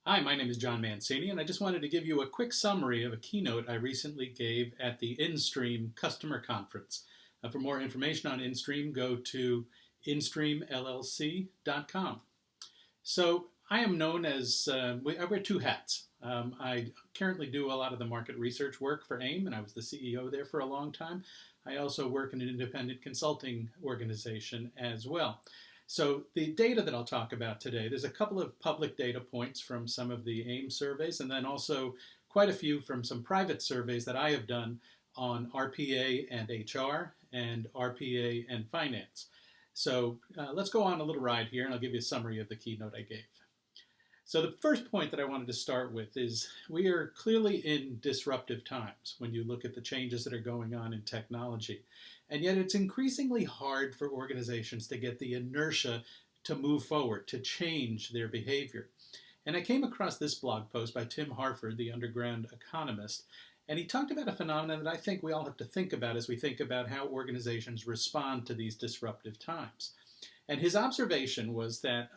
Hi, my name is John Mancini, and I just wanted to give you a quick summary of a keynote I recently gave at the InStream Customer Conference. For more information on InStream, go to instreamllc.com. So I am known as, I wear two hats. I currently do a lot of the market research work for AIM, and I was the CEO there for a long time. I also work in an independent consulting organization as well. So the data that I'll talk about today, there's a couple of public data points from some of the AIM surveys, and then also quite a few from some private surveys that I have done on RPA and HR and RPA and finance. So let's go on a little ride here, and I'll give you a summary of the keynote I gave. So the first point that I wanted to start with is we are clearly in disruptive times when you look at the changes that are going on in technology. And yet it's increasingly hard for organizations to get the inertia to move forward, to change their behavior. And I came across this blog post by Tim Harford, the underground economist, and he talked about a phenomenon that I think we all have to think about as we think about how organizations respond to these disruptive times. And his observation was that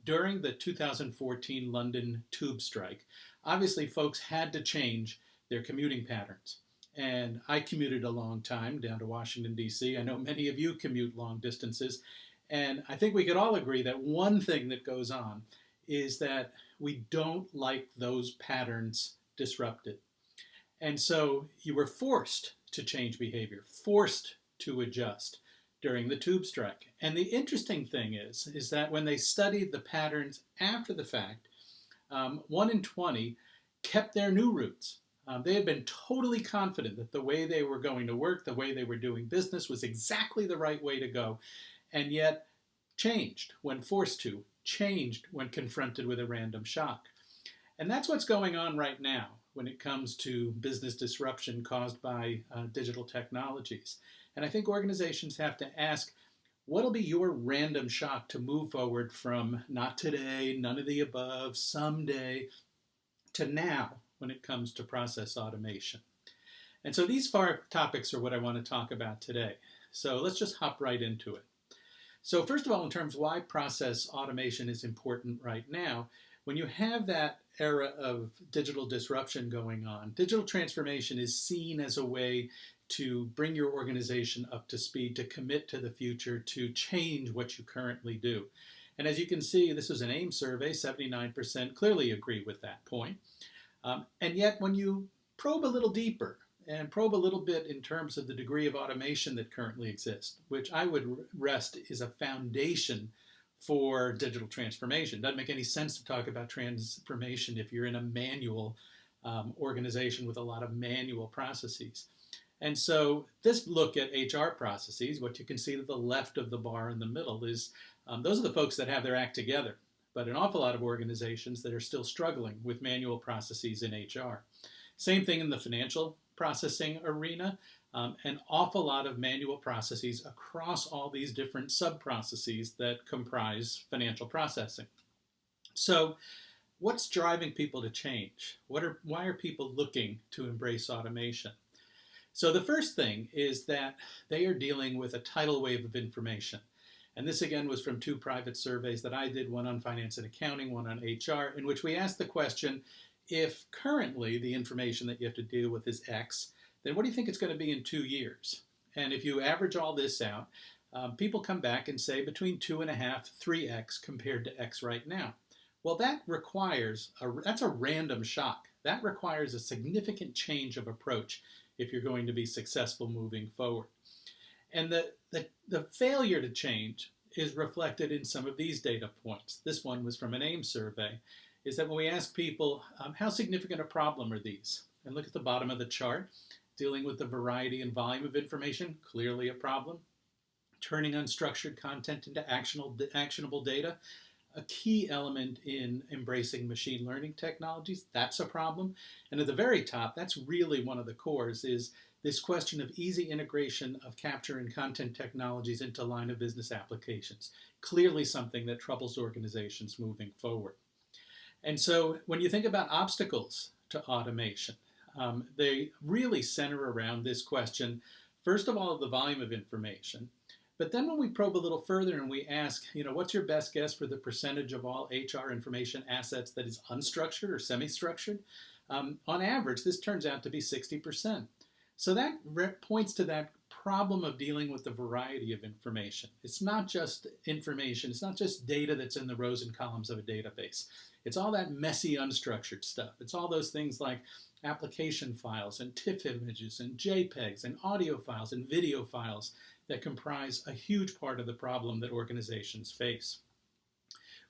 during the 2014 London tube strike, obviously folks had to change their commuting patterns. And I commuted a long time down to Washington, D.C. I know many of you commute long distances. And I think we could all agree that one thing that goes on is that we don't like those patterns disrupted. And so you were forced to change behavior, forced to adjust during the tube strike. And the interesting thing is that when they studied the patterns after the fact, 1 in 20 kept their new routes. They had been totally confident that the way they were going to work, the way they were doing business was exactly the right way to go, and yet changed when forced to, changed when confronted with a random shock. And that's what's going on right now when it comes to business disruption caused by digital technologies. And I think organizations have to ask, what'll be your random shock to move forward from not today, none of the above, someday, to now when it comes to process automation? And so these 5 topics are what I want to talk about today. So let's just hop right into it. So first of all, in terms of why process automation is important right now, when you have that era of digital disruption going on, digital transformation is seen as a way to bring your organization up to speed, to commit to the future, to change what you currently do. And as you can see, this was an AIM survey, 79% clearly agree with that point. And yet when you probe a little deeper and probe a little bit in terms of the degree of automation that currently exists, which I would rest is a foundation for digital transformation. Doesn't make any sense to talk about transformation if you're in a manual organization with a lot of manual processes. And so this look at HR processes, what you can see to the left of the bar in the middle is those are the folks that have their act together, but an awful lot of organizations that are still struggling with manual processes in HR. Same thing in the financial processing arena, an awful lot of manual processes across all these different sub-processes that comprise financial processing. So what's driving people to change? Why are people looking to embrace automation? So the first thing is that they are dealing with a tidal wave of information. And this again was from 2 private surveys that I did, one on finance and accounting, one on HR, in which we asked the question, if currently the information that you have to deal with is X, then what do you think it's going to be in 2 years? And if you average all this out, people come back and say between 2.5, 3X compared to X right now. Well, that requires, that's a random shock. That requires a significant change of approach if you're going to be successful moving forward. And the failure to change is reflected in some of these data points. This one was from an AIM survey, is that when we ask people, how significant a problem are these? And look at the bottom of the chart, dealing with the variety and volume of information, clearly a problem. Turning unstructured content into actionable data, a key element in embracing machine learning technologies, that's a problem. And at the very top, that's really one of the cores, is this question of easy integration of capture and content technologies into line of business applications. Clearly something that troubles organizations moving forward. And so when you think about obstacles to automation, they really center around this question, first of all, the volume of information, But then when we probe a little further and we ask, what's your best guess for the percentage of all HR information assets that is unstructured or semi-structured? On average, this turns out to be 60%. So that points to that problem of dealing with the variety of information. It's not just information, it's not just data that's in the rows and columns of a database. It's all that messy, unstructured stuff. It's all those things like application files and TIFF images and JPEGs and audio files and video files that comprise a huge part of the problem that organizations face.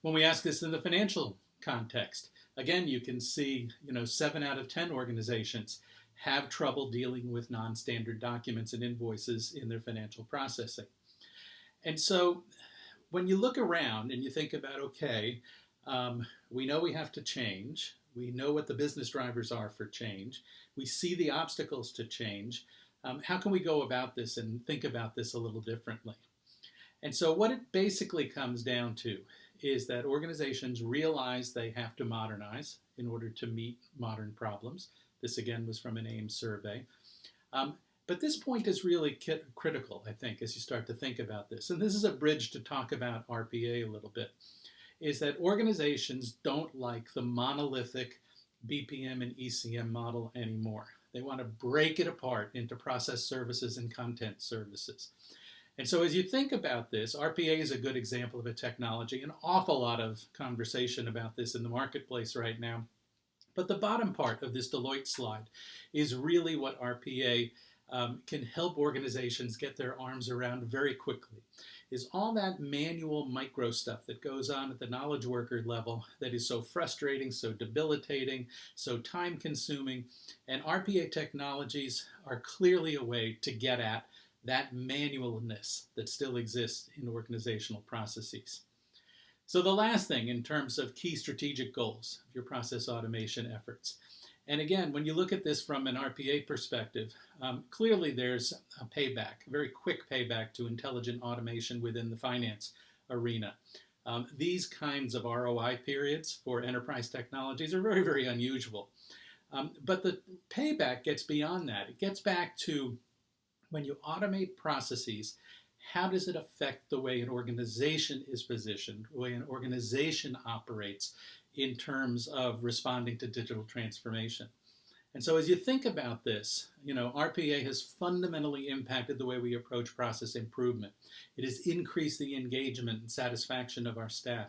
When we ask this in the financial context, again, you can see, 7 out of 10 organizations have trouble dealing with non-standard documents and invoices in their financial processing. And so when you look around and you think about, okay, we know we have to change. We know what the business drivers are for change. We see the obstacles to change. How can we go about this and think about this a little differently? And so what it basically comes down to is that organizations realize they have to modernize in order to meet modern problems. This again was from an AIM survey. But this point is really critical, I think, as you start to think about this. And this is a bridge to talk about RPA a little bit, is that organizations don't like the monolithic BPM and ECM model anymore. They want to break it apart into process services and content services. And so as you think about this, RPA is a good example of a technology. An awful lot of conversation about this in the marketplace right now. But the bottom part of this Deloitte slide is really what RPA can help organizations get their arms around very quickly, is all that manual micro stuff that goes on at the knowledge worker level that is so frustrating, so debilitating, so time consuming. And RPA technologies are clearly a way to get at that manualness that still exists in organizational processes. So the last thing in terms of key strategic goals of your process automation efforts. And again, when you look at this from an RPA perspective, clearly there's a payback, a very quick payback to intelligent automation within the finance arena. These kinds of ROI periods for enterprise technologies are very, very unusual. But the payback gets beyond that. It gets back to when you automate processes, how does it affect the way an organization is positioned, the way an organization operates in terms of responding to digital transformation? And so as you think about this, RPA has fundamentally impacted the way we approach process improvement. It has increased the engagement and satisfaction of our staff.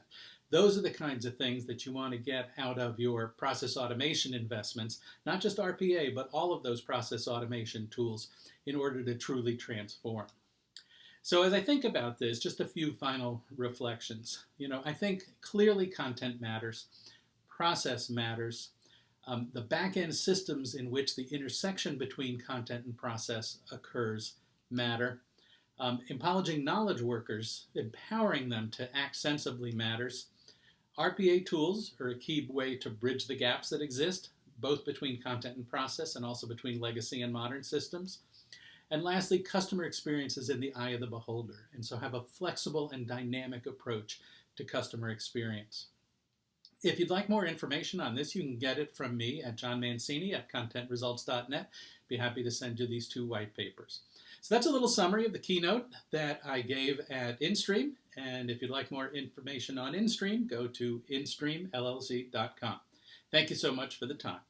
Those are the kinds of things that you want to get out of your process automation investments, not just RPA, but all of those process automation tools in order to truly transform. So as I think about this, just a few final reflections. I think clearly content matters, process matters, the back-end systems in which the intersection between content and process occurs matter. Empowering knowledge workers, empowering them to act sensibly matters. RPA tools are a key way to bridge the gaps that exist, both between content and process and also between legacy and modern systems. And lastly, customer experience is in the eye of the beholder, and so have a flexible and dynamic approach to customer experience. If you'd like more information on this, you can get it from me at johnmancini at contentresults.net. Be happy to send you these 2 white papers. So that's a little summary of the keynote that I gave at InStream. And if you'd like more information on InStream, go to instreamllc.com. Thank you so much for the time.